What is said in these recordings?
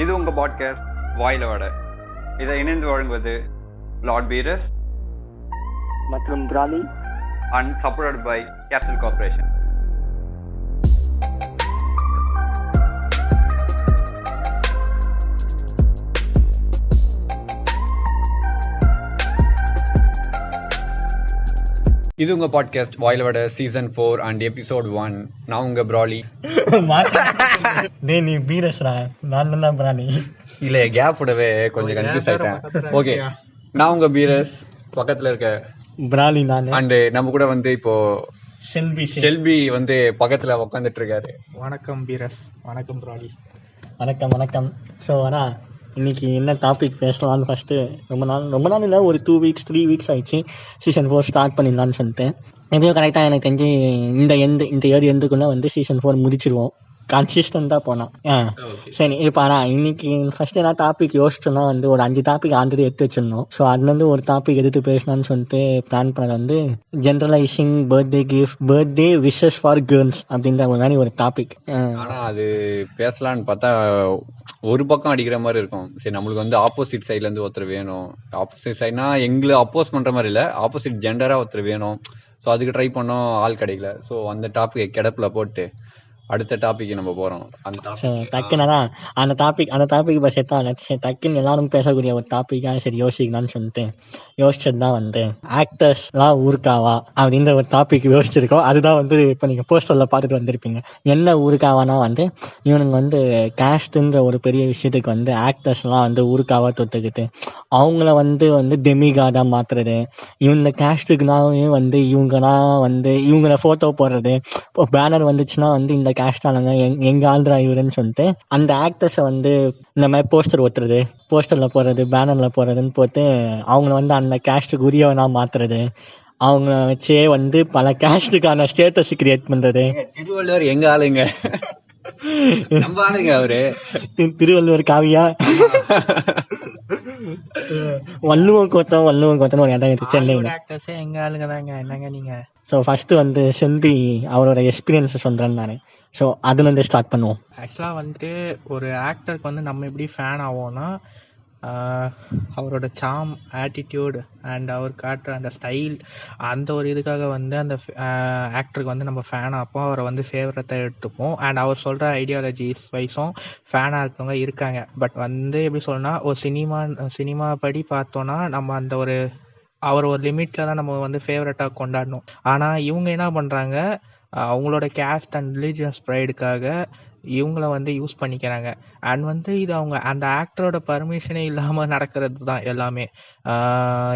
இது உங்க பாட்காஸ்ட் வாயில வட. இதை இணைந்து வழங்குவது லார்ட் பீரஸ் மற்றும் பிராலி and supported by capital corporation. இது உங்க பாட்காஸ்ட் வாயில வட சீசன் 4 அண்ட் எபிசோட் 1. நான் உங்க பிராலி. நீ பீரஸ்ரா, நான் தான் பிராலி. இல்ல கேப் விடவே கொஞ்சம் கன்ஃபியூஸ் ஆயிட்டேன். ஓகே, நான் உங்க பீரஸ், பக்கத்துல இருக்க பிராலி நான். அண்ட் நம்ம கூட வந்து இப்போ ஷெல்பி வந்து பக்கத்துல உட்காந்துட்டு இருக்காரு. வணக்கம் பீரஸ். வணக்கம் பிராலி. வணக்கம். ஸோ ஆனால் இன்னைக்கு என்ன டாபிக் பேசலாம்னு ஃபஸ்ட்டு ரொம்ப நாள் இல்லை, ஒரு 2 வீக்ஸ் 3 வீக்ஸ் ஆயிடுச்சு சீசன் 4 ஸ்டார்ட் பண்ணிடலான்னு சொல்லிட்டு. எப்படியோ கரெக்டாக எனக்கு தெரிஞ்சு இந்த இயர் எண்டுக்குள்ளே வந்து சீசன் 4 முடிச்சிருவோம், கன்சிஸ்டண்டாக போனோம். சரி, இப்போ ஆனால் இன்னைக்கு ஃபர்ஸ்ட் என்ன டாபிக் யோசிச்சோன்னா வந்து ஒரு 5 டாபிக் ஆல்ரெடி எடுத்து வச்சிருந்தோம். ஸோ அதுலேருந்து ஒரு டாபிக் எடுத்து பேசணும்னு சொல்லிட்டு பிளான் பண்ணது வந்து generalising birthday wishes for girls அப்படின்ற ஒரு மாதிரி ஒரு டாபிக். ஆனால் அது பேசலான்னு பார்த்தா ஒரு பக்கம் அடிக்கிற மாதிரி இருக்கும். சரி, நம்மளுக்கு வந்து ஆப்போசிட் சைட்ல இருந்து ஒருத்தர் வேணும். ஆப்போசிட் சைட்னா எங்களை அப்போஸ் பண்ற மாதிரி இல்லை, ஆப்போசிட் ஜெண்டரா ஒருத்தர் வேணும். ஸோ அதுக்கு ட்ரை பண்ணோம், ஆள் கிடைக்கல. ஸோ அந்த டாபிக்கை கிடப்புல போட்டு அடுத்த டாபிக் நம்ம போறோம். டக்குனா அந்த டாபிக் பஸ் டக்குன்னு எல்லாரும் பேசக்கூடிய ஒரு டாபிக்கா சரி யோசிக்கலாம்னு சொல்லிட்டு யோசிச்சது தான் வந்து ஆக்டர்ஸ் எல்லாம் ஊருக்காவா அப்படின்ற ஒரு டாபிக் யோசிச்சிருக்கோம். அதுதான் வந்து இப்போ நீங்க போஸ்டர்ல பார்த்துட்டு வந்திருப்பீங்க. என்ன ஊருக்காவானா வந்து இவனுங்க வந்து கேஸ்ட்ன்ற ஒரு பெரிய விஷயத்துக்கு வந்து ஆக்டர்ஸ் எல்லாம் வந்து ஊருக்காவா தொட்டுக்கிட்டு அவங்கள வந்து டெமிகார்டா மாத்துறது, இவங்க கேஸ்டுக்குனாவே வந்து இவங்கள போட்டோ போடுறது, இப்போ பேனர் வந்துச்சுன்னா வந்து இந்த கேஸ்டானங்க எங்க ஆள்ரா இவருன்னு சொல்லிட்டு அந்த ஆக்டர்ஸை வந்து இந்த மாதிரி போஸ்டர்ல போடுறது, பேனர்ல போடுறதுன்னு போட்டு அவங்கள வந்து அந்த கேஸ்டுக்கு உரியவனா மாத்துறது, அவங்க வச்சே வந்து பல கேஸ்டுக்கான ஸ்டேட்டஸ் கிரியேட் பண்றது. திருவள்ளுவர் எங்க ஆளுங்க, நம்ம ஆளுங்க அவரு. திருவள்ளுவர் காவியா வள்ளுவம் கோத்தம் ஒரு இடம் இருக்கு சென்னையில. எங்க ஆளுங்க தாங்க. என்னங்க நீங்க? ஸோ ஃபர்ஸ்ட் வந்து செல்வி அவரோட எக்ஸ்பீரியன்ஸை சொல்றேன்னு நான். ஸோ அதுல இருந்து ஸ்டார்ட் பண்ணுவோம். ஆக்சுவலாக வந்துட்டு ஒரு ஆக்டருக்கு வந்து நம்ம எப்படி ஃபேன் ஆவோம்னா அவரோட சாம், ஆட்டிடியூட் அண்ட் அவர் காட்டுற அந்த ஸ்டைல், அந்த ஒரு இதுக்காக வந்து அந்த ஆக்டருக்கு வந்து நம்ம ஃபேன் ஆப்போம், அவரை வந்து ஃபேவரட்டாக எடுத்துப்போம். அண்ட் அவர் சொல்கிற ஐடியாலஜிஸ் வைஸும் ஃபேனாக இருக்கவங்க இருக்காங்க. பட் வந்து எப்படி சொல்லணும்னா ஒரு சினிமா படி பார்த்தோன்னா நம்ம அந்த அவர் ஒரு லிமிட்டில் தான் நம்ம வந்து ஃபேவரட்டாக கொண்டாடணும். ஆனால் இவங்க என்ன பண்ணுறாங்க, அவங்களோட கேஸ்ட் அண்ட் ரிலீஜியஸ் ப்ரைடுக்காக இவங்கள வந்து யூஸ் பண்ணிக்கிறாங்க. அண்ட் வந்து இது அவங்க அந்த ஆக்டரோட பர்மிஷனே இல்லாமல் நடக்கிறது தான் எல்லாமே.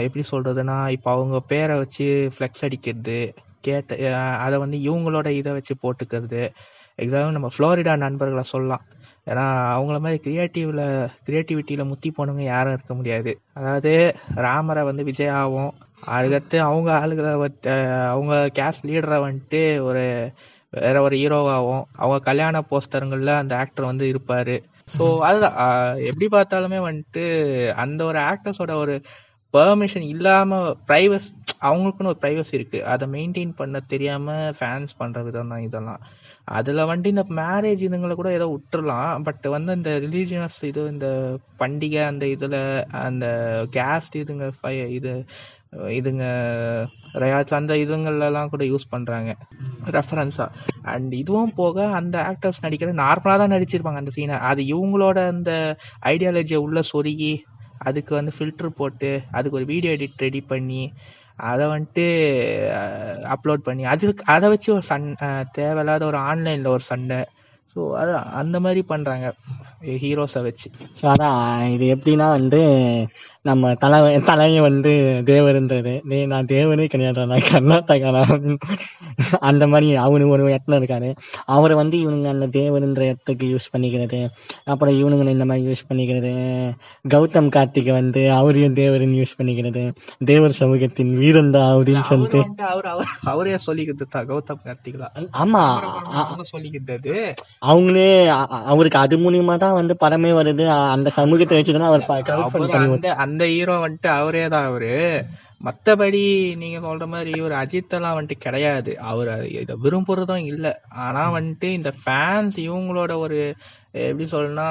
எப்படி சொல்கிறதுனா, இப்போ அவங்க பேரை வச்சு ஃப்ளெக்ஸ் அடிக்கிறது, அதை வந்து இவங்களோட இதை வச்சு போட்டுக்கிறது. எக்ஸாம்பிள் நம்ம ஃப்ளோரிடா நண்பர்களை சொல்லலாம். ஏன்னா அவங்கள மாதிரி கிரியேட்டிவிட்டியில் முத்தி போனவங்க யாரும் இருக்க முடியாது. அதாவது ராமரை வந்து விஜயாவும், அதுக்கடுத்து அவங்க ஆளுகளை அவங்க கேஸ்ட் லீடரை வந்துட்டு வேற ஒரு ஹீரோவாகவும், அவங்க கல்யாண போஸ்டருங்கள்ல அந்த ஆக்டர் வந்து இருப்பாரு. ஸோ அதுதான் எப்படி பார்த்தாலுமே வந்துட்டு அந்த ஒரு ஆக்டர்ஸோட ஒரு பெர்மிஷன் இல்லாம அவங்களுக்குன்னு ஒரு ப்ரைவசி இருக்கு, அதை மெயின்டைன் பண்ண தெரியாம ஃபேன்ஸ் பண்ற விதம் தான் இதெல்லாம். அதுல வந்துட்டு இந்த மேரேஜ் இதுங்களை கூட ஏதோ விட்டுறலாம். பட் வந்து இந்த ரிலீஜியஸ் இந்த பண்டிகை அந்த இதுல அந்த கேஸ்ட் இதுங்க அந்த இதுங்கள்லாம் கூட யூஸ் பண்றாங்க ரெஃபரன்ஸா. அண்ட் இதுவும் போக அந்த ஆக்டர்ஸ் நடிக்கிற நார்மலா தான் நடிச்சிருப்பாங்க அந்த சீனை, அது இவங்களோட அந்த ஐடியாலஜியை உள்ள சொருகி அதுக்கு வந்து ஃபில்டர் போட்டு அதுக்கு ஒரு வீடியோ எடிட் ரெடி பண்ணி அதை வந்துட்டு அப்லோட் பண்ணி அதை வச்சு ஒரு தேவையில்லாத ஒரு ஆன்லைன்ல ஒரு சண்டை. ஸோ அதான் அந்த மாதிரி பண்றாங்க ஹீரோஸை வச்சு. ஸோ அதான் இது எப்படின்னா வந்து நம்ம தலையை வந்து தேவருன்றது, நான் தேவனே கிடையாது, நான் கர்நாடகா அந்த மாதிரி அவனுக்கு ஒரு இடத்துல இருக்காரு. அவரை வந்து இவனுங்க அந்த தேவருன்ற இடத்துக்கு யூஸ் பண்ணிக்கிறது, அப்புறம் இவனுங்க இந்த மாதிரி யூஸ் பண்ணிக்கிறது. கௌதம் கார்த்திகை வந்து அவரையும் தேவருன்னு யூஸ் பண்ணிக்கிறது, தேவர் சமூகத்தின் வீரந்தா அப்படின்னு சொல்லிட்டு அவரே சொல்லிக்கிறது தான் கௌதம் கார்த்திகா. ஆமா, சொல்லிக்கிறது அவங்களே அவருக்கு அது மூலியமா தான் வந்து படமே வருது. அந்த சமூகத்தை வச்சுதான் அவர் அந்த ஹீரோ வந்துட்டு அவரே தான் அவரு. மத்தபடி நீங்க சொல்ற மாதிரி ஒரு அஜித் எல்லாம் வந்துட்டு கிடையாது, அவர் இதை விரும்புறதும் இல்லை. ஆனா வந்துட்டு இந்த ஃபேன்ஸ் இவங்களோட ஒரு எப்படி சொல்லணும்னா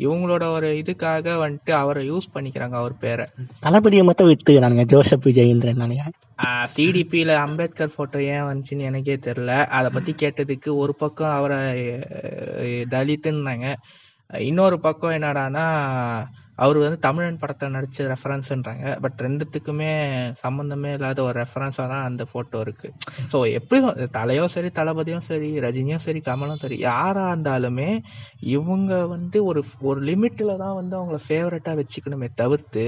இவங்களோட ஒரு இதுக்காக வந்துட்டு அவரை யூஸ் பண்ணிக்கிறாங்க அவர் பேரை. தளபதியை மட்டும் வித்துக்கிறானுங்க ஜோசப் ஜெயேந்திரன் நினைக்கிறேன். சிடிபியில் அம்பேத்கர் ஃபோட்டோ ஏன் வந்துச்சுன்னு எனக்கே தெரில. அதை பற்றி கேட்டதுக்கு ஒரு பக்கம் அவரை தலித்துன்னாங்க, இன்னொரு பக்கம் என்னடானா அவர் வந்து தமிழன் படத்தை நடிச்ச ரெஃபரன்ஸ்ன்றாங்க. பட் ரெண்டுத்துக்குமே சம்மந்தமே இல்லாத ஒரு ரெஃபரன்ஸாக தான் அந்த ஃபோட்டோ இருக்குது. ஸோ எப்படி தலையும் சரி, தளபதியும் சரி, ரஜினியும் சரி, கமலும் சரி, யாராக இருந்தாலுமே இவங்க வந்து ஒரு ஒரு லிமிட்டில் தான் வந்து அவங்கள ஃபேவரட்டாக வச்சுக்கணுமே தவிர்த்து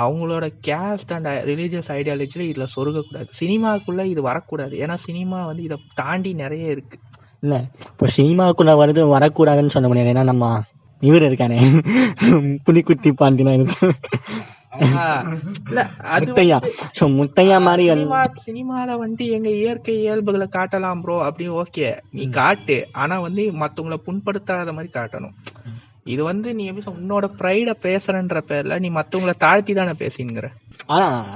அவங்களோட கேஸ்ட் அண்ட் ரிலீஜியஸ் ஐடியாலஜியில் இதில் சொருகக்கூடாது. சினிமாக்குள்ளே இது வரக்கூடாது. ஏன்னா சினிமா வந்து இதை தாண்டி நிறைய இருக்குது. இல்லை இப்போ சினிமாவுக்குள்ள வருது வரக்கூடாதுன்னு சொல்ல முடியாது. ஏன்னா நம்ம இவர் இருக்கானே புலிக்குத்தி பாண்டினா முத்தையா. ஸோ முத்தையா மாதிரி சினிமால வந்து எங்க இயற்கை இயல்புகளை காட்டலாம் ப்ரோ, அப்படி ஓகே நீ காட்டு, ஆனா வந்து மத்தவங்களை புண்படுத்தாத மாதிரி காட்டணும். இது வந்து நீ எப்படி உன்னோட ப்ரைட பேசுறன்ற பேர்ல நீ மத்தவங்களை தாழ்த்தி தானே பேசிங்கிற.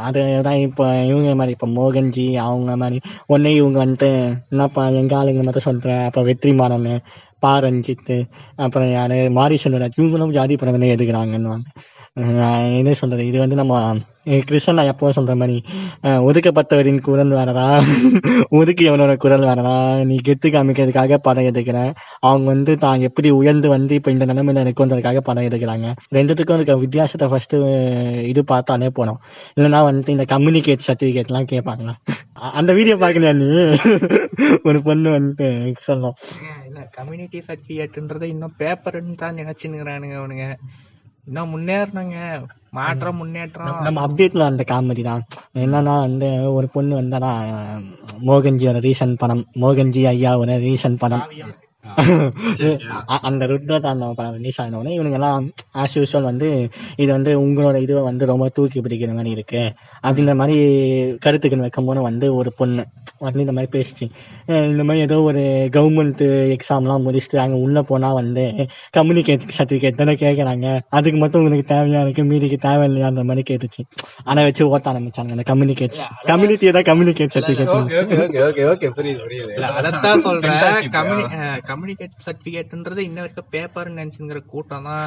அதுதான் இப்போ இவங்க மாதிரி இப்போ மோகன்ஜி அவங்க மாதிரி ஒன்னே இவங்க வந்துட்டு என்னப்பா எங்க ஆளுங்க மட்டும் சொல்றேன். அப்போ வெற்றிமாறன், பா ரஞ்சித், அப்புறம் யாரு மாரிசெல்வராஜ், இவங்களும் ஜாதி படம் எதுக்குறாங்கன்னு என்ன சொல்றது. இது வந்து நம்ம கிருஷ்ணன் நான் எப்பவும் சொல்ற மாதிரி ஒதுக்கப்பட்டவரின் குரல் வேறதா ஒதுக்கியவனோட குரல் வேறதா. நீ கெத்து காமிக்கிறதுக்காக படம் எடுக்கிறேன். அவங்க வந்து தான் எப்படி உயர்ந்து வந்து இப்போ இந்த நிலைமையில இருக்குன்றதுக்காக படம் எடுக்கிறாங்க. ரெண்டுத்துக்கும் இருக்க வித்தியாசத்தை ஃபர்ஸ்ட் இது பார்த்தாலே போனோம். இல்லைன்னா வந்துட்டு இந்த கம்யூனிகேட் சர்டிஃபிகேட்லாம் கேட்பாங்களா. அந்த வீடியோ பார்க்கலையா நீ? ஒரு பொண்ணு வந்துட்டு சொல்லணும் கம்யூனிட்டி சர்டிஃபிகேட்ன்றதை இன்னும் பேப்பர்ன்னு தான் நினைச்சுங்கிறானுங்க அவனுங்க. இன்னும் முன்னேறணுங்க, மாற்றம் முன்னேற்றம். நம்ம அப்டேட்ல அந்த காமெடி தான் என்னன்னா வந்து ஒரு பொண்ணு வந்தாதான் மோகன்ஜியோட ரீசன்ட் படம், மோகன்ஜி ஐயாவோட ரீசன்ட் படம் அந்த ருத்ரதாண்டவ படம் ரிலீஸ் ஆனோடனே இவனுங்க எல்லாம் ஆஸ் யூஸ்வல் வந்து இது வந்து உங்களோட இதுவை வந்து ரொம்ப தூக்கி பிடிக்கிற மாதிரி இருக்கு அப்படின்ற மாதிரி கருத்துக்கள் வைக்கும் போது வந்து ஒரு பொண்ணு வந்து இந்த மாதிரி பேசிச்சு. இந்த மாதிரி ஏதோ ஒரு கவர்மெண்ட் எக்ஸாம்லாம் முடிச்சுட்டு அங்கே உள்ளே போனால் வந்து கம்யூனிகேட் சர்டிஃபிகேட் தானே கேட்குறாங்க, அதுக்கு மட்டும் உங்களுக்கு தேவையா இருக்கு, மீதிக்கு தேவையில்லையான்ற மாதிரி கேட்டுச்சு. அதை வச்சு ஓட்ட ஆரம்பிச்சாங்க அந்த கம்யூனிட்டியை தான் கம்யூனிகேட் சர்டிஃபிகேட். அதான் சொல்றேன், கம்யூனிகேட் சர்டிஃபிகேட்ன்றது இன்ன வரைக்கும் பேப்பர்னு நினைச்சுங்கிற கூட்டம் தான்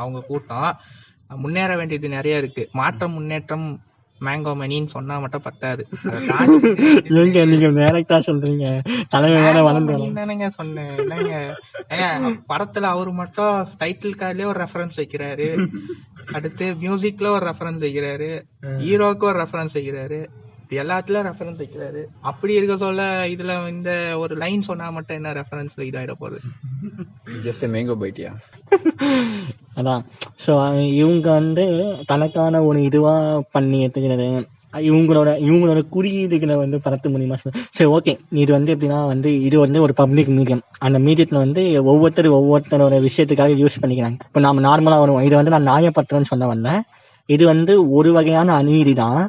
அவங்க கூட்டம். முன்னேற வேண்டியது நிறைய இருக்கு. மாற்றம் முன்னேற்றம் மேங்கோ மணின்னு சொன்னா மட்டும் பத்தாது. நீங்க டைரக்டா சொல்றீங்க, தலைமை வேற வளர்ந்து தானேங்க சொன்னேன். என்னங்க படத்துல அவரு மட்டும் டைட்டில் கார்ட்லயே ஒரு ரெஃபரன்ஸ் வைக்கிறாரு, அடுத்து மியூசிக்ல ஒரு ரெஃபரன்ஸ் வைக்கிறாரு, ஹீரோக்கு ஒரு ரெஃபரன்ஸ் வைக்கிறாரு, எல்லாத்துலயும் ரெஃபரன்ஸ் வைக்கிறாரு. அப்படி இருக்க சொல்ல இதுல இந்த ஒரு லைன் சொன்னா மட்டும் என்ன ரெஃபரன்ஸ் இதாயிட போகுது? ஜஸ்ட் மேங்கோ பைட்டியா? அதான். ஸோ இவங்க வந்து தனக்கான ஒரு இதுவா பண்ணி எடுத்துக்கிறது, இவங்களோட குறியீடுகளை வந்து பரத்த முடியுமா? சரி ஓகே, இது வந்து எப்படின்னா வந்து இது வந்து ஒரு பப்ளிக் மீடியம். அந்த மீடியத்தில் வந்து ஒவ்வொருத்தரோட விஷயத்துக்காக யூஸ் பண்ணிக்கிறாங்க. இப்போ நம்ம நார்மலாக வரும், இது வந்து நான் நியாயப்படுத்துறேன்னு சொல்ல வரல, இது வந்து ஒரு வகையான அநீதி தான்.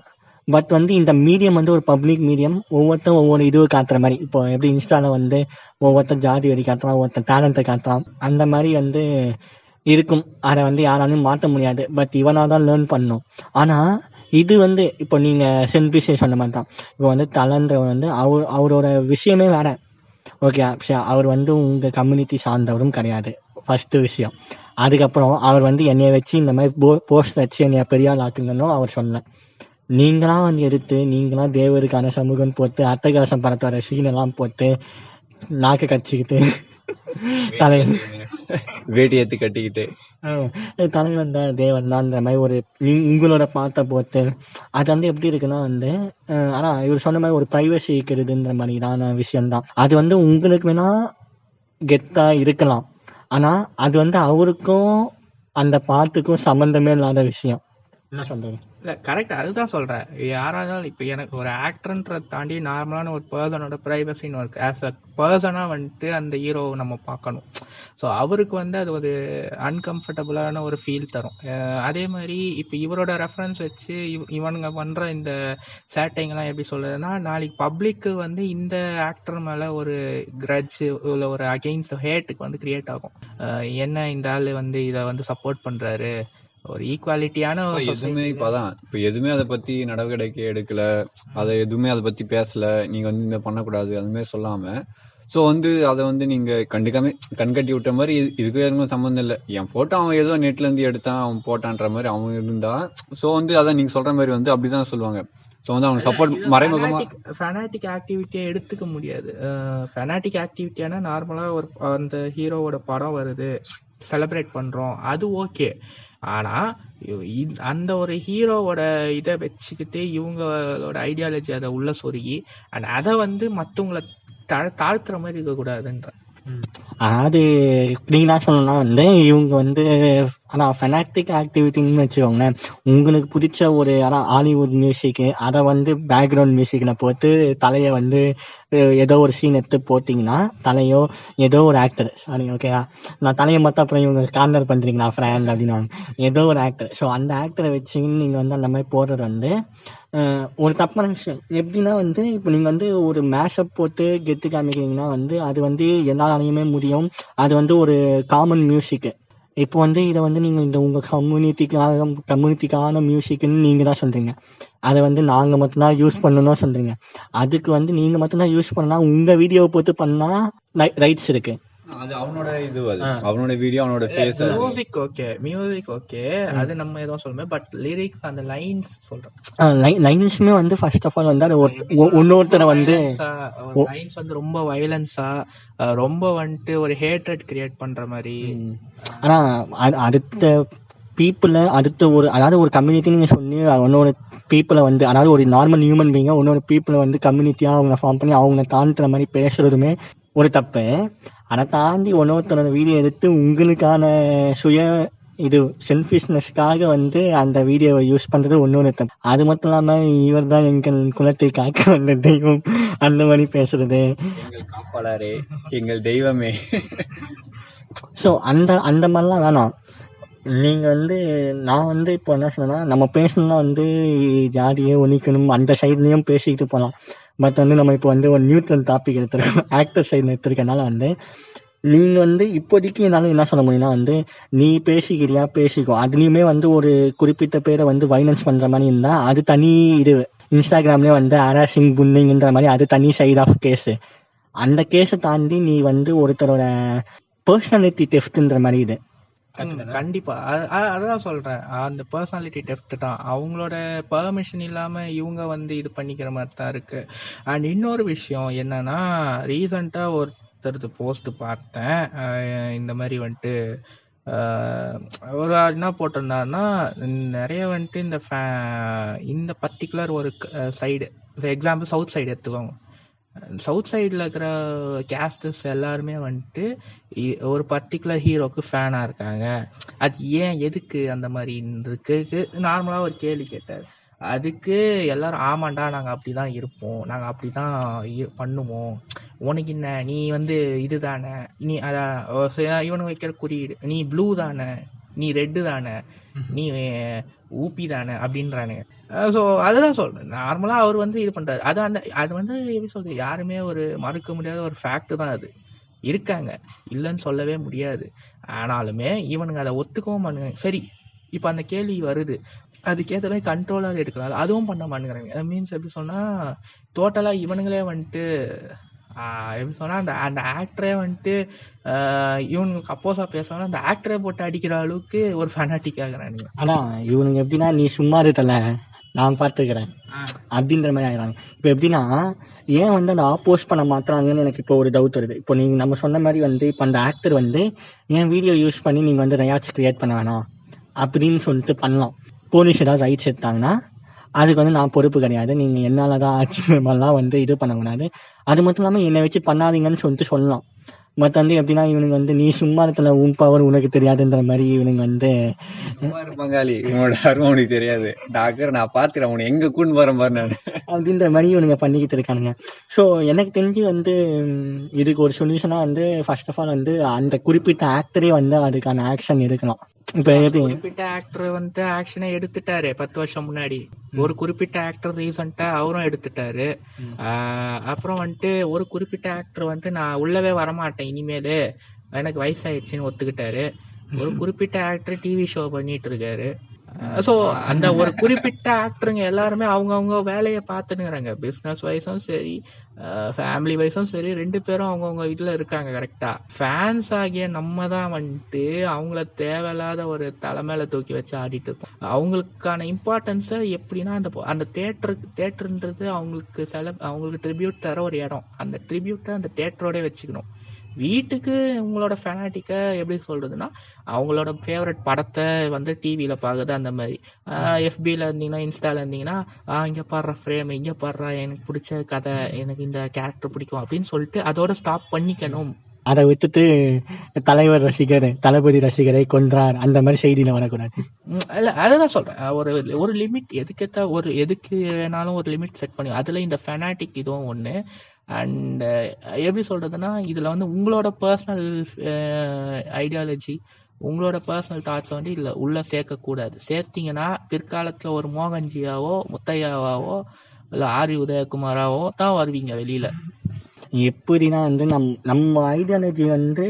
பட் வந்து இந்த மீடியம் வந்து ஒரு பப்ளிக் மீடியம், ஒவ்வொருத்தரும் ஒவ்வொரு இதுவை காட்டுற மாதிரி. இப்போ எப்படி இன்ஸ்டாவில் வந்து ஒவ்வொருத்தர் ஜாதி வரி காட்டுறான், ஒவ்வொருத்தர் டேலண்ட்டை காட்டுறான், அந்த மாதிரி வந்து இருக்கும். அதை வந்து யாராலையும் மாற்ற முடியாது. பட் இவனாக தான் லேர்ன் பண்ணணும். ஆனால் இது வந்து இப்போ நீங்கள் சென்பிசே சொன்ன மாதிரி தான். இப்போ வந்து டேலண்ட்றவர் வந்து அவரோட விஷயமே வேற. ஓகே, அவர் வந்து உங்கள் கம்யூனிட்டி சார்ந்தவரும் கிடையாது ஃபர்ஸ்ட் விஷயம். அதுக்கப்புறம் அவர் வந்து என்னைய வச்சு இந்த மாதிரி போஸ்ட் வச்சு என்னைய பெரியாள் ஆக்குங்கன்னு அவர் சொன்னேன். நீங்களா வந்து எடுத்து நீங்களா தேவருக்கான சமூகம் போட்டு அட்டகாசம் படத்தோட சீன் எல்லாம் போட்டு நாக்கு கச்சிக்கிட்டு வேட்டி ஏற்றி கட்டிக்கிட்டு தலைவன் தான் தேவன் தான் அந்த மாதிரி ஒரு உங்களோட பாட்டை போட்டு அது வந்து எப்படி இருக்குன்னா வந்து ஆனால் இவர் சொன்ன மாதிரி ஒரு ப்ரைவசி இருக்கிறதுன்ற மாதிரிதான விஷயம்தான். அது வந்து உங்களுக்கு வேணா கெத்தா இருக்கலாம், ஆனால் அது வந்து அவருக்கும் அந்த பாட்டுக்கும் சம்மந்தமே இல்லாத விஷயம். என்ன சொல்றது? இல்லை கரெக்ட், அதுதான் சொல்கிறேன். யாராக இருந்தாலும் இப்போ எனக்கு ஒரு ஆக்டர்ன்றதை தாண்டி நார்மலான ஒரு பர்சனோட ப்ரைவசின்னு இருக்கு. ஆஸ் அ பர்சனாக வந்துட்டு அந்த ஹீரோவை நம்ம பார்க்கணும். ஸோ அவருக்கு வந்து அது ஒரு அன்கம்ஃபர்டபுளான ஒரு ஃபீல் தரும். அதே மாதிரி இப்போ இவரோட ரெஃபரன்ஸ் வச்சு இவனுங்க பண்ணுற இந்த சேட்டைங்கெல்லாம் எப்படி சொல்கிறதுனா, நாளைக்கு பப்ளிக்கு வந்து இந்த ஆக்டர் மேலே ஒரு கிரட்ஜ் இல்லை ஒரு அகெயின்ஸ்ட் ஹேட்டுக்கு வந்து கிரியேட் ஆகும். என்ன இந்த ஆள் வந்து இதை வந்து சப்போர்ட் பண்ணுறாரு, ஒரு ஈக்குவாலிட்டியான எதுவுமே இப்பதான் இப்ப எதுவுமே அதை பத்தி நடவடிக்கை எடுக்கல, அதை எதுவுமே அதை பத்தி பேசல, நீங்க வந்து இந்த பண்ணக்கூடாது அது மாதிரி சொல்லாம ஸோ வந்து அதை வந்து நீங்க கண்டுக்காம கண்கட்டி விட்ட மாதிரி இதுக்கு எதுவும் சம்மந்தம் இல்லை. என் போட்டோ அவன் ஏதோ நெட்ல இருந்து எடுத்தான் அவன் போட்டான்ற மாதிரி அவன் இருந்தா, ஸோ வந்து அதான் நீங்க சொல்ற மாதிரி வந்து அப்படிதான் சொல்லுவாங்க. ஸோ வந்து அவங்க சப்போர்ட் மறைமுகமா ஃபெனாட்டிக் ஆக்டிவிட்டியை எடுத்துக்க முடியாது. ஃபெனாட்டிக் ஆக்டிவிட்டியானா நார்மலா ஒரு அந்த ஹீரோவோட படம் வருது, செலிப்ரேட் பண்றோம், அது ஓகே. ஆனா அந்த ஒரு ஹீரோவோட இதை வச்சுக்கிட்டு இவங்களோட ஐடியாலஜி அதை உள்ள சொருகி அண்ட் அதை வந்து மற்றவங்களை தாழ்த்துற மாதிரி இருக்கக்கூடாதுன்ற. அதாவது கிளீனா சொல்லணும்னா வந்து இவங்க வந்து ஆனால் ஃபெனாட்டிக் ஆக்டிவிட்டின்னு வச்சுக்கோங்களேன். உங்களுக்கு பிடிச்ச ஒரு ஹாலிவுட் மியூசிக்கு அதை வந்து பேக்ரவுண்ட் மியூசிக்கில் போட்டு தலையை வந்து ஏதோ ஒரு சீன் எடுத்து போட்டிங்கன்னா, தலையோ ஏதோ ஒரு ஆக்டர், சாரி ஓகேவா, நான் தலையை மட்டும் அப்புறம் இவங்க கார்னர் பண்ணுறீங்களா ஃப்ரெண்ட் அப்படின்னு ஏதோ ஒரு ஆக்டர், ஸோ அந்த ஆக்டரை வச்சு நீங்கள் வந்து அந்த மாதிரி போடுறது வந்து ஒரு தப்பான விஷயம். எப்படின்னா வந்து இப்போ நீங்கள் வந்து ஒரு மேஷப் போட்டு கெத்து காமிக்கிறீங்கன்னா வந்து அது வந்து எல்லாராலையுமே முடியும். அது வந்து ஒரு காமன் மியூசிக்கு. இப்போ வந்து இதை வந்து நீங்கள் இந்த உங்கள் கம்யூனிட்டிக்கான மியூசிக்குன்னு நீங்கள் தான் சொல்கிறீங்க. அதை வந்து நாங்கள் மட்டும்தான் யூஸ் பண்ணணும் சொல்கிறீங்க. அதுக்கு வந்து நீங்கள் மட்டும்தான் யூஸ் பண்ணால் உங்கள் வீடியோவை போட்டு பண்ணால் ரைட்ஸ் இருக்குது. அது அவனோட இது, அது அவனோட வீடியோ, அவனோட ஃபேஸ். மியூசிக் ஓகே அது நம்ம ஏதோ சொல்லுமே, பட் லிரிக்ஸ் அந்த லைன்ஸ் சொல்றேன். லைன்ஸ்மே வந்து ஃபர்ஸ்ட் ஆஃப் ஆல் வந்து அது இன்னொருத்தரை வந்து லைன்ஸ் வந்து ரொம்ப வயலன்ஸா ரொம்ப வந்துட்டு ஒரு ஹேட்ரட் கிரியேட் பண்ற மாதிரி. ஆனா அடுத்த பீப்புளை அடுத்த ஒரு அதாவது ஒரு கம்யூனிட்டி நீங்க சொல்லி இன்னொரு பீப்புளை வந்து அதாவது ஒரு நார்மல் ஹியூமன் பீங்க இன்னொரு பீப்புளை வந்து கம்யூனிட்டியா அவங்க ஃபார்ம் பண்ணி அவங்க தாண்டுற மாதிரி பேசுறதுமே ஒரு தப்பு. அதை தாண்டி இன்னொருத்தரோட வீடியோ எடுத்து உங்களுக்கான சுய இது செல்ஃபிஷ்னஸ்க்காக வந்து அந்த வீடியோவை யூஸ் பண்றது இன்னொரு தப்பு. அது மட்டும் இல்லாம இவர் தான் எங்கள் குலத்தை காக்க வந்த தெய்வம் அந்த மாதிரி பேசுறது, எங்கள் காப்பாளரே, எங்கள் தெய்வமே. ஸோ அந்த மாதிரிலாம் வேணாம். நீங்கள் வந்து நான் வந்து இப்போ என்ன சொன்னா, நம்ம பேசணும்னா வந்து ஜாதியை ஒழிக்கணும் அந்த சைட்லேயும் பேசிக்கிட்டு போகலாம். பட் வந்து நம்ம இப்போ வந்து ஒரு நியூட்ரல் டாபிக் எடுத்துருக்கோம், ஆக்டர் சைடு எடுத்துருக்கனால வந்து நீங்கள் வந்து இப்போதைக்கு என்னால் என்ன சொல்ல முடியும்னா வந்து நீ பேசிக்கிறியா பேசிக்கோ. அதுலேயுமே வந்து ஒரு குறிப்பிட்ட பேரை வந்து வைலன்ஸ் பண்ணுற மாதிரி இருந்தால் அது தனி இது. இன்ஸ்டாகிராம்லேயே வந்து ஹராசிங் புல்லிங்கிற மாதிரி அது தனி சைட் ஆஃப் கேஸு. அந்த கேஸை தாண்டி நீ வந்து ஒருத்தரோட பர்சனாலிட்டி டெஃப்ட்ன்ற மாதிரி இது. கண்டிப்பா அதான் சொல்றேன், அந்த பர்சனாலிட்டி டெஃப்ட் தான். அவங்களோட பெர்மிஷன் இல்லாம இவங்க வந்து இது பண்ணிக்கிற மாதிரி தான் இருக்கு. அண்ட் இன்னொரு விஷயம் என்னன்னா, ரீசெண்டா ஒருத்தரது போஸ்ட் பார்த்தேன். இந்த மாதிரி வந்துட்டு ஒரு என்ன போட்டிருந்தாருன்னா, நிறைய வந்துட்டு இந்த பர்டிகுலர் ஒரு சைடு, எக்ஸாம்பிள் சவுத் சைடு எடுத்துக்கோங்க. சவுத் சைடில் இருக்கிற கேஸ்டர்ஸ் எல்லாருமே வந்துட்டு ஒரு பர்டிகுலர் ஹீரோக்கு ஃபேனாக இருக்காங்க. அது ஏன் எதுக்கு அந்த மாதிரி இருக்கு நார்மலாக ஒரு கேள்வி கேட்டார். அதுக்கு எல்லாரும் ஆமாண்டா நாங்கள் அப்படி தான் இருப்போம், நாங்கள் அப்படி தான் பண்ணுவோம், உனக்கு என்ன, நீ வந்து இது தானே, நீ அதான் இவனு வைக்கிற குறியீடு, நீ ப்ளூ தானே, நீ ரெட்டு தானே, நீ ஊபி தானே அப்படின்றானுங்க. ஸோ அதுதான் சொல்றேன், நார்மலா அவர் வந்து இது பண்றாரு. அது வந்து எப்படி சொல்றது, யாருமே ஒரு மறுக்க முடியாத ஒரு ஃபேக்ட் தான். அது இருக்காங்க, இல்லைன்னு சொல்லவே முடியாது. ஆனாலுமே இவனுங்க அதை ஒத்துக்கவும் பண்ணுங்க. சரி, இப்போ அந்த கேள்வி வருது, அதுக்கேற்ற மாதிரி கண்ட்ரோலாக எடுக்கலாம், அதுவும் பண்ண மாட்டேங்கிறாங்க. மீன்ஸ் எப்படி சொன்னா, டோட்டலா இவனுங்களே வந்துட்டு எப்படி சொன்னா அந்த ஆக்டரே வந்துட்டு இவனுக்கு அப்போசா பேசணும், அந்த ஆக்டரே போட்டு அடிக்கிற அளவுக்கு ஒரு ஃபேனாட்டிக் ஆகுறானுங்க. ஆனா இவனுங்க எப்படின்னா நீ சும்மா இருக்கல நான் பார்த்துக்கிறேன் அப்படின்ற மாதிரி ஆகிறாங்க. இப்போ எப்படின்னா ஏன் வந்து அந்த ஆப்போஸ் பண்ண மாத்துறாங்கன்னு எனக்கு இப்போ ஒரு டவுட் வருது. இப்போ நீங்கள் நம்ம சொன்ன மாதிரி வந்து இப்போ அந்த ஆக்டர் வந்து ஏன் வீடியோ யூஸ் பண்ணி நீங்கள் வந்து ரயாட்ஸ் கிரியேட் பண்ண வேணாம் அப்படின்னு சொல்லிட்டு பண்ணலாம். போலீஸ் ஏதாவது ரைட்ஸ் எடுத்தாங்கன்னா அதுக்கு வந்து நான் பொறுப்பு கிடையாது, நீங்கள் என்னால் தான் ஆட்சி மாதிரிலாம் வந்து இது பண்ணக்கூடாது. அது மட்டும் இல்லாமல் என்னை வச்சு பண்ணாதீங்கன்னு சொல்லிட்டு சொல்லலாம். பட் வந்து எப்படின்னா இவனுங்க வந்து நீ சும்மா இருக்கல உன் பவர் உனக்கு தெரியாதுன்ற மாதிரி இவனுங்க வந்து பங்காளி உன்னோட அருமை உனக்கு தெரியாது, டாக்டர் நான் பார்த்துறேன் உன்னை எங்க கூண்டு வர மாதிரி நான் அப்படின்ற மாதிரி இவனுங்க பண்ணிக்கிட்டு இருக்கானுங்க. ஸோ எனக்கு தெரிஞ்சு வந்து இதுக்கு ஒரு சொல்யூஷனாக வந்து ஃபர்ஸ்ட் ஆஃப் ஆல் வந்து அந்த குறிப்பிட்ட ஆக்டரே வந்து அதுக்கான ஆக்ஷன் எடுக்கலாம். இப்போ குறிப்பிட்ட ஆக்டர் வந்து ஆக்ஷனை எடுத்துட்டாரு 10 வருஷம் முன்னாடி. ஒரு குறிப்பிட்ட ஆக்டர் ரீசெண்டா அவரும் எடுத்துட்டாரு. அப்புறம் வந்துட்டு ஒரு குறிப்பிட்ட ஆக்டர் வந்து நான் உள்ளவே வரமாட்டேன் இனிமேலு, எனக்கு வயசாயிடுச்சுன்னு ஒத்துக்கிட்டாரு. ஒரு குறிப்பிட்ட ஆக்டர் டிவி ஷோ பண்ணிட்டு இருக்காரு. ஸோ அந்த ஒரு குறிப்பிட்ட ஆக்டருங்க எல்லாருமே அவங்கவுங்க வேலையை பார்த்துனுங்கிறாங்க. பிஸ்னஸ் வைஸும் சரி, ஃபேமிலி வைஸும் சரி, 2 பேரும் அவங்கவுங்க இதில் இருக்காங்க. கரெக்டாக ஃபேன்ஸ் ஆகிய நம்ம தான் வந்துட்டு அவங்கள தேவையில்லாத ஒரு தலைமையில தூக்கி வச்சு ஆடிட்டு இருக்கோம். அவங்களுக்கான இம்பார்ட்டன்ஸை எப்படின்னா அந்த தேட்டருன்றது அவங்களுக்கு ட்ரிபியூட் தர ஒரு இடம். அந்த ட்ரிபியூட்டை அந்த தேட்டரோட வச்சுக்கணும். வீட்டுக்கு உங்களோட ஃபெனாட்டிக்கை எப்படி சொல்றதுன்னா, அவங்களோட ஃபேவரட் படத்தை வந்து டிவியில் பார்க்குது அந்த மாதிரி. எஃபியில் இருந்தீங்கன்னா, இன்ஸ்டாவில் இருந்தீங்கன்னா, இங்கே பாடுற ஃப்ரேம், இங்கே பாடுறா எனக்கு பிடிச்ச கதை, எனக்கு இந்த கேரக்டர் பிடிக்கும் அப்படின்னு சொல்லிட்டு அதோட ஸ்டாப் பண்ணிக்கணும். அதை விட்டுட்டு தலைவர் ரசிகர், தளபதி ரசிகரை கொன்றார் அந்த மாதிரி செய்தியில வரக்கூடாது. இல்லை, அதுதான் சொல்றேன். ஒரு லிமிட் எதுக்கு வேணாலும் ஒரு லிமிட் செட் பண்ணி, அதுல இந்த ஃபெனாட்டிக் இதுவும் ஒன்று. அண்ட் எப்படி சொல்றதுன்னா, இதுல வந்து உங்களோட பர்சனல் ஐடியாலஜி, உங்களோட பர்சனல் தாட்ஸை வந்து இல்லை உள்ள சேர்க்கக்கூடாது. சேர்த்தீங்கன்னா பிற்காலத்துல ஒரு மோகன்ஜியாவோ முத்தையாவோ இல்லை ஆரி உதயகுமாராவோ தான் வருவீங்க வெளியில. எப்படின்னா வந்து நம்ம ஐடியாலஜி வந்து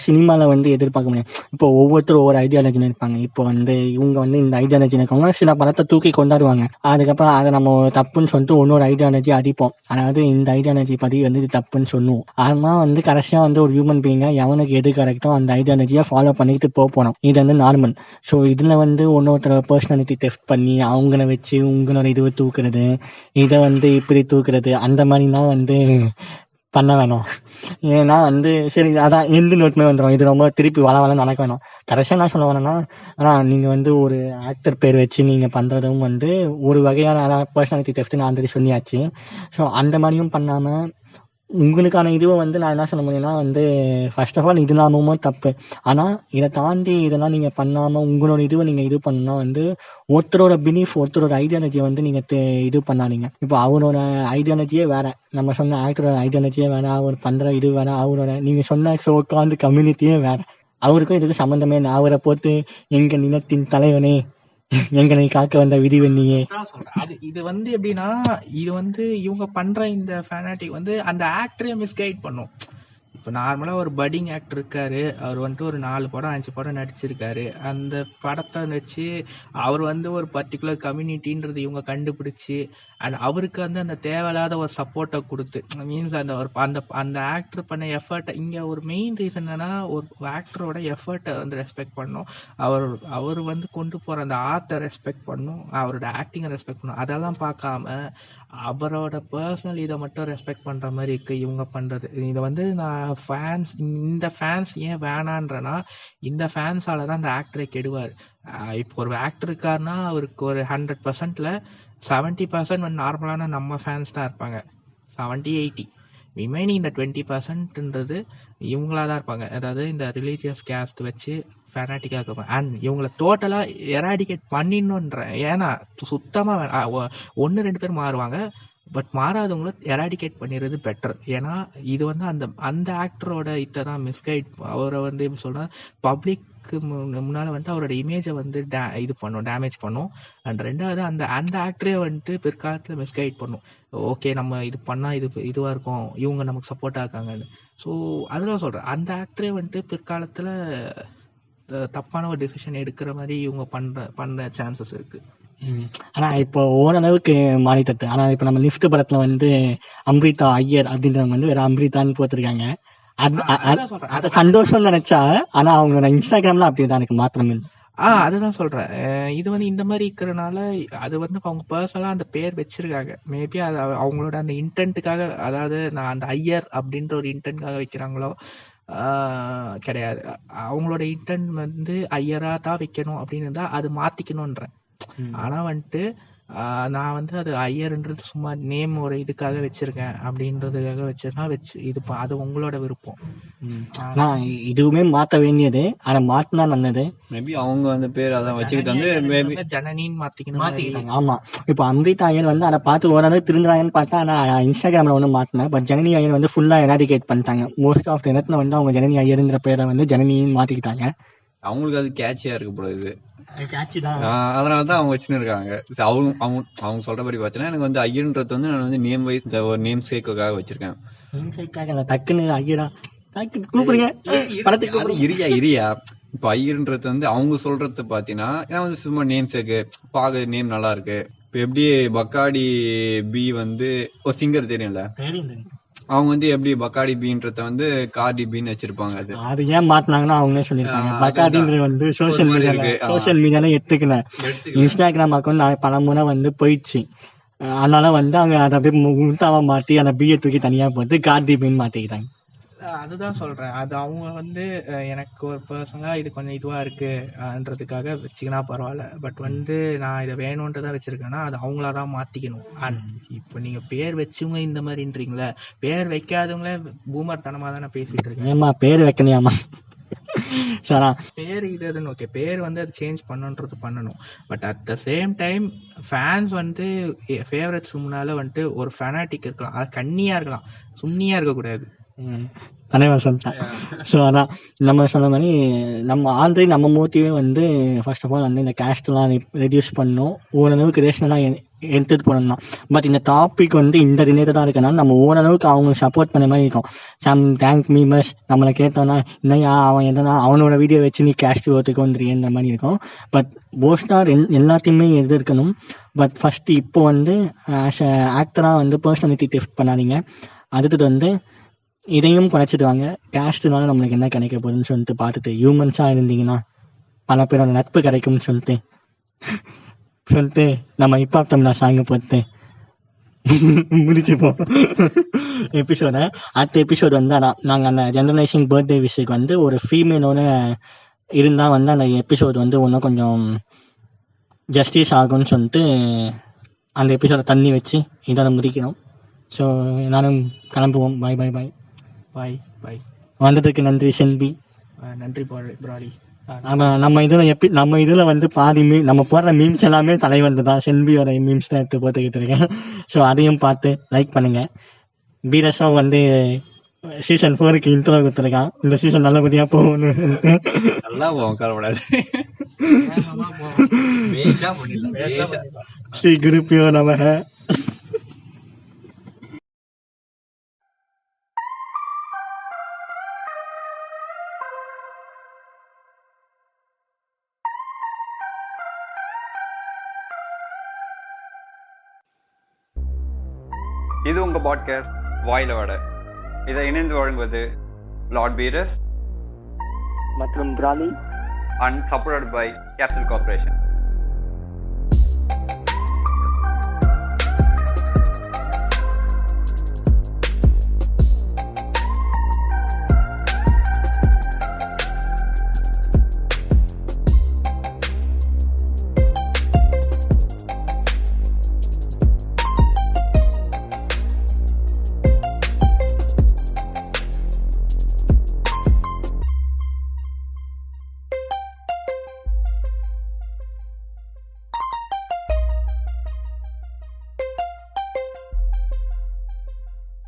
சினிமாவில் வந்து எதிர்பார்க்க முடியும். இப்போ ஒவ்வொருத்தரும் ஒவ்வொரு ஐடியாலஜின்னு இருப்பாங்க. இப்போ வந்து இவங்க வந்து இந்த ஐடியாலஜி இருக்கவங்க சில படத்தை தூக்கி கொண்டாடுவாங்க. அதுக்கப்புறம் அதை நம்ம தப்புன்னு சொல்லிட்டு இன்னொரு ஐடியாலஜி அடிப்போம். அதாவது இந்த ஐடியாலஜி பற்றி வந்து இது தப்புன்னு சொல்லுவோம். ஆனால் வந்து கடைசியாக வந்து ஒரு ஹியூமன் பீயிங்கா எவனுக்கு எது கரெக்டோ அந்த ஐடியாலஜியை ஃபாலோ பண்ணிக்கிட்டு போகணும். இது வந்து நார்மல். ஸோ இதில் வந்து இன்னொருத்தர பர்சனாலிட்டி டெஸ்ட் பண்ணி அவங்கள வச்சு உங்களோட இதுவை தூக்குறது, இதை வந்து இப்படி தூக்குறது, அந்த மாதிரிலாம் வந்து பண்ண வேணும். ஏன்னா வந்து சரி அதான் எந்த நோட்டுமே வந்துடும். இது ரொம்ப திருப்பி வளம் நடக்க வேணும். கடைசியாக என்ன சொல்ல வரேன்னா, ஆனால் நீங்கள் வந்து ஒரு ஆக்டர் பேர் வச்சு நீங்கள் பண்ணுறதும் வந்து ஒரு வகையான பர்சனாலிட்டி டெஸ்ட் நான் ஆல்ரெடி சொல்லியாச்சு. ஸோ அந்த மாதிரியும் பண்ணாமல் உங்களுக்கான இதுவை வந்து நான் என்ன சொல்ல முடியும்னா வந்து ஃபர்ஸ்ட் ஆஃப் ஆல் இது இல்லாமவும் தப்பு. ஆனால் இதை தாண்டி இதெல்லாம் நீங்கள் பண்ணாமல் உங்களோட இதுவை நீங்கள் இது பண்ணால் வந்து ஒருத்தரோட பிலீஃப், ஒருத்தரோட ஐடியாலஜியை வந்து நீங்கள் இது பண்ணாதீங்க. இப்போ அவரோட ஐடியாலஜியே வேற, நம்ம சொன்ன ஆக்டரோட ஐடியாலஜியே வேற, அவர் பண்ணுற இது வேற, அவரோட நீங்கள் சொன்ன ஷோக்காந்து கம்யூனிட்டியே வேற. அவருக்கும் இதுக்கு சம்மந்தமே இல்லை. அவரை போட்டு எங்கள் நிலத்தின் தலைவனே, எங்களை காக்க வந்த விதிவெண்ணியே. இது வந்து எப்படின்னா, இது வந்து இவங்க பண்ற இந்த ஃபேனாட்டிக் வந்து அந்த ஆக்டரே மிஸ்கைட் பண்ணும். இப்போ நார்மலாக ஒரு பட்டிங் ஆக்டர் இருக்காரு, அவர் வந்துட்டு ஒரு 4 படம் 5 படம் நடிச்சிருக்காரு. அந்த படத்தை வச்சு அவர் வந்து ஒரு பர்டிகுலர் கம்யூனிட்டின்றது இவங்க கண்டுபிடிச்சி அண்ட் அவருக்கு வந்து அந்த தேவையில்லாத ஒரு சப்போர்ட்டை கொடுத்து, மீன்ஸ் அந்த ஆக்டர் பண்ண எஃபர்ட்டை, இங்கே ஒரு மெயின் ரீசன் என்னன்னா, ஒரு ஆக்டரோட எஃபர்ட்டை வந்து ரெஸ்பெக்ட் பண்ணணும். அவர் வந்து கொண்டு போகிற அந்த ஆர்ட்டை ரெஸ்பெக்ட் பண்ணணும், அவரோட ஆக்டிங்கை ரெஸ்பெக்ட் பண்ணணும். அதெல்லாம் பார்க்காம அவரோட பர்சனல் இதை மட்டும் ரெஸ்பெக்ட் பண்ணுற மாதிரி இருக்கு இவங்க பண்ணுறது. இதை வந்து நான் இந்த ஃபேன்ஸ் ஏன் வேணான்றனா, இந்த ஃபேன்ஸால தான் அந்த ஆக்டரை கெடுவார். இப்போ ஒரு ஆக்டர் இருக்காருன்னா அவருக்கு ஒரு 100%ல 70% வந்து நார்மலான நம்ம ஃபேன்ஸ் தான் இருப்பாங்க. 70-80 ரிமைனிங் இந்த 20%ன்றது இவங்களா தான் இருப்பாங்க. அதாவது இந்த ரிலீஜியஸ் கேஸ்ட் வச்சு ஃபேனாட்டிக்காக இருப்பாங்க. அண்ட் இவங்களை டோட்டலாக எராடிகேட் பண்ணிடணுன்ற, ஏன்னா சுத்தமாக 1-2 பேர் மாறுவாங்க, பட் மாறாதவங்கள எராடிகேட் பண்ணிடுறது பெட்டர். ஏன்னா இது வந்து அந்த ஆக்டரோட இதை தான் மிஸ்கைட், அவரை வந்து எப்படி சொல்கிறா, பப்ளிக்கு முன்னால் வந்துட்டு அவரோட இமேஜை வந்து இது பண்ணும், டேமேஜ் பண்ணும். அண்ட் 2வது அந்த ஆக்டரே வந்துட்டு பிற்காலத்தில் மிஸ்கைட் பண்ணும். ஓகே நம்ம இது பண்ணால் இதுவாக இருக்கும், இவங்க நமக்கு சப்போர்ட்டாக இருக்காங்கன்னு. ஸோ அதெல்லாம் சொல்கிறேன், அந்த ஆக்டரே வந்துட்டு பிற்காலத்தில் தப்பான ஒரு டிசிஷன் எடுக்கிற மாதிரி இவங்க பண்ண சான்சஸ் இருக்கு. ஆனா இப்போ ஓரளவுக்கு மாறித்தட்டு. ஆனா இப்ப நம்ம லிஃப்ட் படத்துல வந்து அம்ரிதா ஐயர் அப்படின்றவங்க வந்து வேற அம்ரிதான்னு போத்திருக்காங்க. அது சந்தோஷம் நினைச்சா, ஆனா அவங்களோட இன்ஸ்டாகிராம்ல அப்படிதான் எனக்கு மாத்திரம் இல்லை. அதுதான் சொல்றேன். இது வந்து இந்த மாதிரி இருக்கிறனால அது வந்து அவங்க பர்சனலா அந்த பேர் வச்சிருக்காங்க. மேபி அது அவங்களோட அந்த இன்டென்ட்டுக்காக, அதாவது நான் அந்த ஐயர் அப்படின்ற ஒரு இன்டென்ட்காக வைக்கிறாங்களோ கிடையாது. அவங்களோட இன்டென்ட் வந்து ஐயரா தான் வைக்கணும் அப்படின்னு இருந்தா அது மாத்திக்கணும்ன்றேன். ஆனா வந்துட்டு நான் வந்து அது ஐயர்ன்றது சும்மா நேம் ஒரு இதுக்காக வச்சிருக்கேன் அப்படின்றதுக்காக வச்சிருக்கா இது அது உங்களோட விருப்பம். இதுவுமே மாத்த வேண்டியது, ஆனா மாத்தினா நல்லது. மேபி அவங்க வந்து பேர் அதான் வச்சுக்கிட்டு வந்து மேபி ஜனனின்னு மாத்திக்கிட்டாங்க. ஆமா, இப்ப அம்ரிதா ஐயர் வந்து அதை பார்த்து ஓரளவு திருந்துறாங்கன்னு பார்த்தா, ஆனா இன்ஸ்டாகிராம்ல ஒன்றும் மாத்தினேன். பட் ஜனனி ஐயர் வந்து ஃபுல்லா எராடிகேட் பண்ணிட்டாங்க. மோஸ்ட் ஆஃப் த இடத்துல வந்து அவங்க ஜனனி ஐயர்ன்ற பேரை வந்து ஜனனின்னு மாத்திக்கிட்டாங்க. அவங்களுக்கு அது கேட்சியா இருக்க போகுது, அதனாலதான் அவங்க வச்சுன்னு இருக்காங்க. அவங்க சொல்றபடி பார்த்தீங்கன்னா எனக்கு வந்து ஐயன்றது வந்து நான் வந்து நேம் வைஸ் ஒரு நேம் சேக்காக வச்சிருக்கேன். டக்குன்னு ஐயடா கூப்பிடுங்க இரியா இப்போ ஐயர்ன்றது வந்து அவங்க சொல்றது பாத்தீங்கன்னா ஏன்னா வந்து சும்மா நேம்ஸ் இருக்கு, பாக்க நேம் நல்லா இருக்கு. இப்போ எப்படி பக்காடி பி வந்து ஒரு சிங்கர் தெரியும்ல, அவங்க வந்து எப்படி பக்காடி பீன்றத வந்து கார்டி பீன்னு வச்சிருப்பாங்க. அது ஏன் மாத்தினாங்கன்னா அவங்களே சொல்லியிருக்காங்க. பக்காடின்றது வந்து சோசியல் மீடியால எடுத்துக்கல. இன்ஸ்டாகிராம் அக்கௌண்ட் பல முறை வந்து போயிடுச்சு. அதனால வந்து அவங்க அதை அப்படியே முத்தாவா மாத்தி அந்த பிஏ தூக்கி தனியா போட்டு கார்டி பீன்னு மாத்திக்கிட்டாங்க. அதுதான் சொல்றேன். அது அவங்க வந்து எனக்கு ஒரு பர்சனலா இது கொஞ்சம் இதுவா இருக்குன்றதுக்காக வச்சுக்கினா பரவாயில்ல. பட் வந்து நான் இதை வேணும்ன்றதான் வச்சிருக்கேன்னா அது அவங்களாதான் மாத்திக்கணும். அண்ட் இப்போ நீங்க பேர் வச்சவங்க இந்த மாதிரின்றீங்களே, பேர் வைக்காதவங்களே பூமர் தனமா தானே பேசிட்டு இருக்கேன். ஏமா பேர் வைக்கலையாமா? பேர் இதுன்னு ஓகே, பேர் வந்து அது சேஞ்ச் பண்ணணும். But at the same time fans வந்து ஃபேவரட்ஸ் முன்னால வந்துட்டு ஒரு ஃபேனாட்டிக் இருக்கலாம், அது கன்னியா இருக்கலாம், சுன்னியா இருக்கக்கூடாது. தலைவர் சொல்லிட்டேன். ஸோ அதான் நம்ம சொன்ன மாதிரி நம்ம ஆல்ரெடி நம்ம மோட்டிவே வந்து ஃபர்ஸ்ட் ஆஃப் ஆல் வந்து இந்த கேஸ்ட்லாம் ரெடியூஸ் பண்ணணும், ஓரளவுக்கு ரேஷனலாக எடுத்துகிட்டு போனோம்னா. பட் இந்த டாபிக் வந்து இந்த ரிலேட்டடாக இருக்கனால நம்ம ஓரளவுக்கு அவங்களுக்கு சப்போர்ட் பண்ண மாதிரி இருக்கும். சம் டேங்க் மீமர்ஸ் நம்மளை கேட்டோன்னா இன்னையா அவன் எதனா அவனோட வீடியோ வச்சு நீ கேஸ்ட் ஓத்துக்கோன்ற மாதிரி இருக்கும். பட் மோஸ்டாக எல்லாத்தையுமே எதிர்க்கணும். பட் ஃபஸ்ட்டு இப்போ வந்து ஆஸ் அ ஆக்டராக வந்து பர்சனாலிட்டி டெஸ்ட் பண்ணாதீங்க. அடுத்தது வந்து இதையும் குறைச்சிட்டு வாங்க. கேஸ்ட்னால நம்மளுக்கு என்ன கிடைக்க போகுதுன்னு சொல்லிட்டு பார்த்துட்டு ஹியூமன்ஸாக இருந்தீங்கன்னா பல பேரோட நட்பு கிடைக்கும்னு சொல்லிட்டு நம்ம ஹிப்ஹாப் தமிழா சாங் போட்டு முடிச்சுப்போம் எபிசோட. அடுத்த எபிசோடு வந்து அதான் நாங்கள் அந்த ஜெனரேஷன் பர்த்டே விஷயத்துக்கு வந்து ஒரு ஃபீமேலோட இருந்தால் வந்து அந்த எபிசோடு வந்து இன்னும் கொஞ்சம் ஜஸ்டிஸ் ஆகும்னு சொல்லிட்டு அந்த எபிசோடை தண்ணி வச்சு இதோட முடிக்கிறோம். ஸோ எல்லாரும் கிளம்புவோம். பாய் பாய் பாய் பாய் பாய். வந்ததுக்கு நன்றி செல்வி. நன்றி பிராலி. நம்ம இதுல வந்து பாதி நம்ம போடுற மீம்ஸ் எல்லாமே தலைவந்து தான், செல்வியோட மீம்ஸ் தான் எடுத்து போட்டுக்கிட்டு இருக்கேன். ஸோ அதையும் பார்த்து லைக் பண்ணுங்க. பீரஸும் வந்து சீசன் 4க்கு இன்ட்ரோ கொடுத்துருக்கான். இந்த சீசன் நல்லபடியா போகணும்னு நல்லா போவோம், கவலைப்படாது. ஸ்ரீ குருப்பியோ நமக. இது உங்க பாட்காஸ்ட் வாயில வட. இதை இணைந்து வழங்குவது லார்ட் பீரஸ் மற்றும் பிராலி and supported by capital corporation.